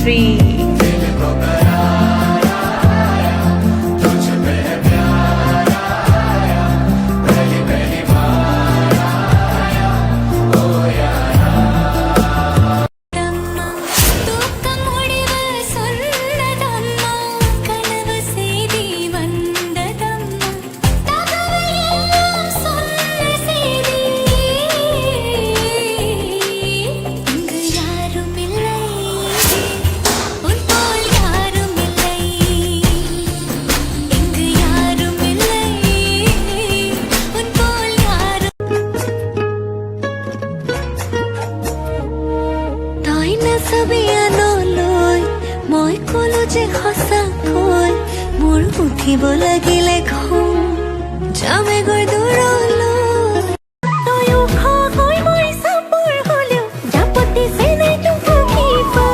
3. মই কলো যে সঁচাকৈ মোৰ উঠিব লাগিলে ঘুম যামে গৈ দূৰলৈ তয়ো খাই মই চাপৰ হলেও জাপতি চেনাই তো ফুকিবা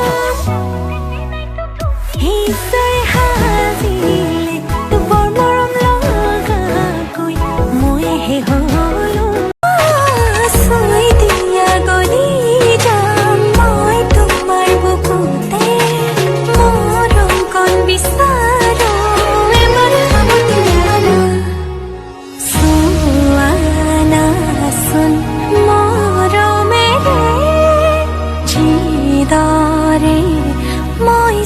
এই চাই হাজিলে তোৰ মৰম লগাকৈ মই হে হলো চৈ দিয়া গলি যাম মই তোমাৰ বুকুতে মই